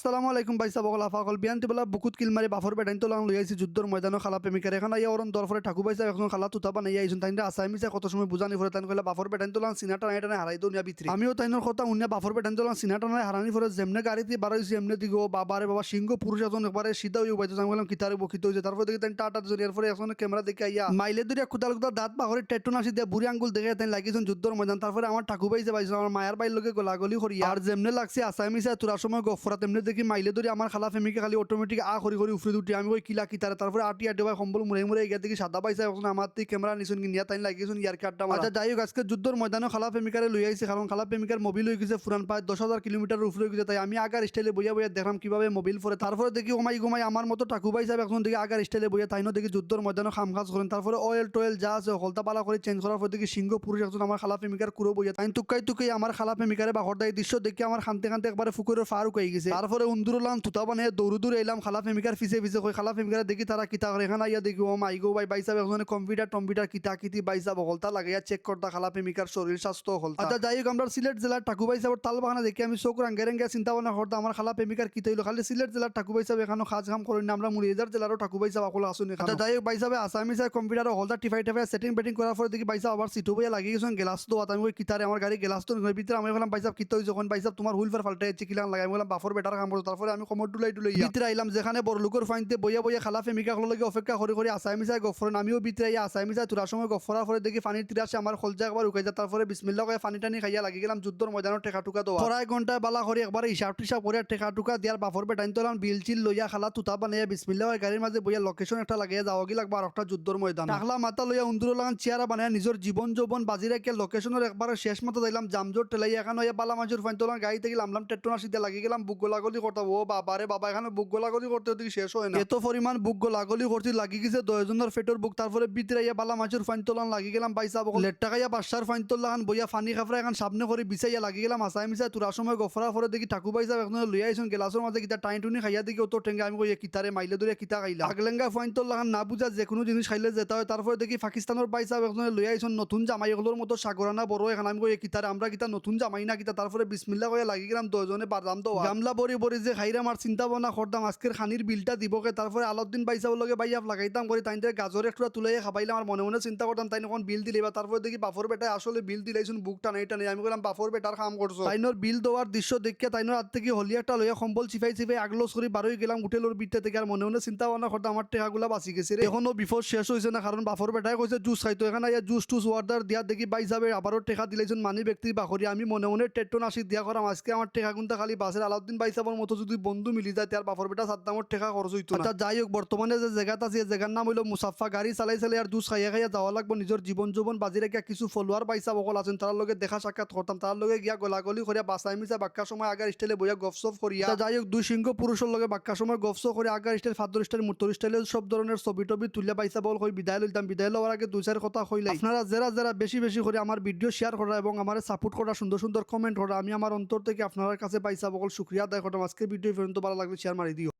আসসালামু আলাইকুম ভাই সাহেব ওগলা ফাগল বিয়ান্তি বলা বুকুত কিলমারি বাফর বেটাইন তো লাং লই আইছি যুদ্ধর ময়দানো খালা প্রেমিকার এখানে আইয়া ওরন দরফরে ঠাকু ভাই সাহেব এখন খালা তুতা বানাই আইছুন তাইনরা আসামিছে কত সময় বুঝানি ফরে তাইন কইলা বাফর বেটাইন তো লাং সিনাটা নাই টানে হারাই দুনিয়া ভিতরে আমিও তাইনর কথা উন্না বাফর বেটাইন তো লাং সিনাটা নাই হারানি ফরে যেমনে গাড়িতে বাড়াইছি এমনে দিগো বাবারে বাবা সিংহ পুরুষ এখন একবারে সিধা হই বাইতো আমি বললাম কিতারে বকিত হইছে তারপর দেখি তাইন টাটা জরিয়ার পরে এখন ক্যামেরা দেখে আইয়া মাইলে দরিয়া কুতাল কুতা দাঁত বাহরে টেটু নাসি দিয়ে বুড়ি আঙ্গুল দেখে তাইন লাগিয়েছেন যুদ্ধর ময়দান তারপরে আমার ঠাকু ভাই যে পাইছো আমার মায়ের বাইর লোকে গোলাগলি করি আর যেমনে লাগছে আসামিছে তোরা সময় গফরা তেমনে দেখি মাইলে ধরে আমার খালা ফেমিকে খালি অটোমেটিক করি উফরে উঠি আমি ওই কিলা কিতারে তারপরে আটি আটি ভাই সম্বল মুড়ে মুড়ে গিয়ে দেখি সাদা পাইছে এখন আমার তুই ক্যামেরা নিছুন নিয়া তাই লাগিয়েছুন ইয়ার কাটটা আচ্ছা যাই হোক আজকে যুদ্ধর ময়দানে খালা প্রেমিকারে লই আইছে কারণ খালা প্রেমিকার মোবিল হয়ে গেছে ফুরান প্রায় 10,000 কিলোমিটার উপরে হয়ে গেছে তাই আমি আগার স্টাইলে বইয়া বইয়া দেখলাম কিভাবে মোবিল ফরে তারপরে দেখি ঘুমাই আমার মতো টাকু পাই যাবে এখন দেখি আগার স্টাইলে বইয়া তাইনো দেখি যুদ্ধর ময়দানে খাম খাজ করেন তারপরে অয়েল টোয়েল যা আছে হলতা পালা করে চেঞ্জ করার পর দেখি সিংহ পুরুষ একজন আমার খালা প্রেমিকার কুড়ো বইয়া তাই তুকাই আমার খালা প্রেমিকারে বাহর দেয় দৃশ্য দেখি আমার খানতে খানতে একবারে ফুকুরের ফারুক হয়ে গেছে তারপরে উন্দুরলাম তুতা বানিয়ে দৌড় এলাম খালা প্রেমিকার ফিসে কই খালা প্রেমিকারে দেখি তারা কিতা করে এখানে আইয়া দেখি ও মাই গো ভাই বাইসাব এখন কম্পিউটার কিতা কিতি বাইসাব হলতা লাগাইয়া চেক করতা খালা প্রেমিকার শরীর স্বাস্থ্য হলতা আচ্ছা যাই হোক আমরা সিলেট জেলার ঠাকু বাইসাবর তাল বাগানা দেখি আমি চোখ রাঙ্গে চিন্তা ভাবনা করতাম আমার খালা প্রেমিকার কিতা হইলো খালি সিলেট জেলার ঠাকু বাইসাব এখানে খাজ কাম করেন না আমরা মুড়িয়াজার জেলারও ঠাকু বাইসাব আকল আসুন আচ্ছা যাই হোক বাইসাবে আসামি সাহেব কম্পিউটার হলতা টিফাই সেটিং বেটিং করার পরে দেখি বাইসাব আবার সিটু বইয়া লাগিয়ে গেছেন গ্লাস তো আমি ওই কিতারে আমার গাড়ি গ্লাস তো ভিতরে আমি বললাম বাইসাব কিতা হয়েছে যখন বাইসাব তোমার হুইল ফাল্টে চিকিলান লাগাই বললাম বাফর বেটার কাম করতো তারপরে আমি কোমর ডুলাই ভিতরে আইলাম যেখানে বড় লোকের ফাইনতে বইয়া খালা প্রেমিকা লগে অপেক্ষা করে আসামি সাহেব গফরেন আমিও ভিতরে আইয়া আসামি সাহেব তোরা সময় গফরার পরে দেখি পানির তীরে আমার খলজা একবার উকাই যায় তারপরে বিসমিল্লাহ করে পানি টানি খাইয়া লাগি গেলাম যুদ্ধর ময়দানের টেকা টুকা দেওয়া প্রায় ঘন্টায় বালা করে একবার হিসাব টিসাব করে টেকা টুকা দিয়ার বাফর বেটাইন তোলাম বিল চিল লইয়া খালা তুতা বানাইয়া বিসমিল্লাহ গাড়ির মাঝে বইয়া লোকেশন একটা লাগাইয়া যাওয়া গি লাগবা আর একটা যুদ্ধর ময়দান টাকলা মাথা লইয়া উন্দুর লাগান চেয়ারা বানাইয়া নিজের জীবন যৌবন বাজি রেখে লোকেশনের একবার শেষ মতো যাইলাম জামজোর টেলাইয়া এখন হইয়া বালা মাজুর ফাইন তোলাম গাড়ি থেকে লামলাম টেট্টোনা সিদ্ধা লাগি গেলাম বুক গোলাগলি করতাম ও বাবারে বাবা এখানে বুক গোলাগলি করতে দিকে শেষ হয় না এত পরিমাণ বুক গোলাগলি করতে লাগি গেছে 10 জনের পেটের বুক তারপরে ভিতরে ইয়া বালা মাছের ফাইন তোলান লাগি গেলাম বাইসা লেট টাকাইয়া বাসার ফাইন তোলান বইয়া ফানি খাফরা এখন সামনে করে বিছাইয়া লাগি গেলাম আসাই মিশা তোরা সময় গফরা করে দেখি ঠাকু বাইসা এখন লইয়া আইছন গ্লাসের মাঝে কিতা টাইন টুনি খাইয়া দেখি অত টেঙ্গা আমি কই কিতারে মাইলে ধরে কিতা খাইলা আগলেঙ্গা ফাইন তোলান না বুঝা যে কোনো জিনিস খাইলে যেতে হয় তারপরে দেখি পাকিস্তানের বাইসা এখন লইয়া আইছন নতুন জামাই এগুলোর মতো সাগরানা বড় এখন আমি কই কিতারে আমরা কিতা নতুন জামাই না কিতা তারপরে বিসমিল্লাহ কইয়া লাগি গেলাম 10 জনে বাদাম তো গামলা বড়ি যে খাইরা আমার চিন্তা ভাবনা করতাম আজকের খানির বিলটা দিবকে তারপরে আলাউদ্দিন বাইসাব লগে বাইয়া লাগাইতাম করে তাই গাজর একটু তুলাইয়া খাবাইলাম আমার মনে চিন্তা করতাম তাই এখন বিল দিলে বা তারপরে দেখি বাফর বেটায় আসলে বিল দিলাইছুন বুকটা নাই আমি বললাম বাফর বেটার কাম করছো তাইনোর বিল দেওয়ার দৃশ্য দেখে তাইনোর হাত থেকে হলি একটা লইয়া সম্বল চিফাই আগলোস করে বারোই গেলাম হোটেলের বিটটা থেকে আর মনে চিন্তা ভাবনা করতাম আমার টেকাগুলা বাঁচি গেছে রে এখনো বিফোর শেষ হয়েছে না কারণ বাফর বেটায় কইছে জুস খাইতো এখানে জুস টুস ওয়ার্ডার দিয়া দেখি বাইসাবে আবারও টেকা দিলাইছুন মানি ব্যক্তির বাকরি আমি মনে টেট্টো নাসি দিয়া করাম আজকে আমার টেকা গুনটা খালি বাসের আলাউদ্দিন বাইসাবর মতো যদি বন্ধু মিলি যায় তার বাফর বেটা সাদ্দামর টেকা খরচ হইতো আচ্ছা যাই হোক বর্তমানে যে জায়গাটা আছে জায়গার নাম হইলো মুসাফা গাড়ি চালাই আর জুস খাইয়া যাওয়া লাগবো নিজের জীবন যৌবন বাজি রেখে কিছু ফলোয়ার পাইসা বকল আছেন তার লগে দেখা সাক্ষাৎ করতাম তার লগে গিয়া গোলাগলি করিয়া বাসাই মিশা বাক্কা সময় আগার স্টাইলে বইয়া গফসফ করিয়া যাই হোক দুই সিংহ পুরুষের লগে বাক্কা সময় গফসফ করে আগার স্টাইল ফাদর স্টাইল মুতর স্টাইলে সব ধরনের ছবি টবি তুলিয়া পাইসা বল কই বিদায় লইতাম বিদায় লওয়ার আগে দুই চার কথা কইলে আপনারা যারা বেশি করে আমার ভিডিও শেয়ার করা এবং আমার সাপোর্ট করা সুন্দর কমেন্ট করা আমি আমার অন্তর থেকে আপনার কাছে পাইসা বকল শুকরিয়া আদায় করতাম আজকে ভিডিও পর্যন্ত ভালো লাগলে শেয়ার মারি দিও।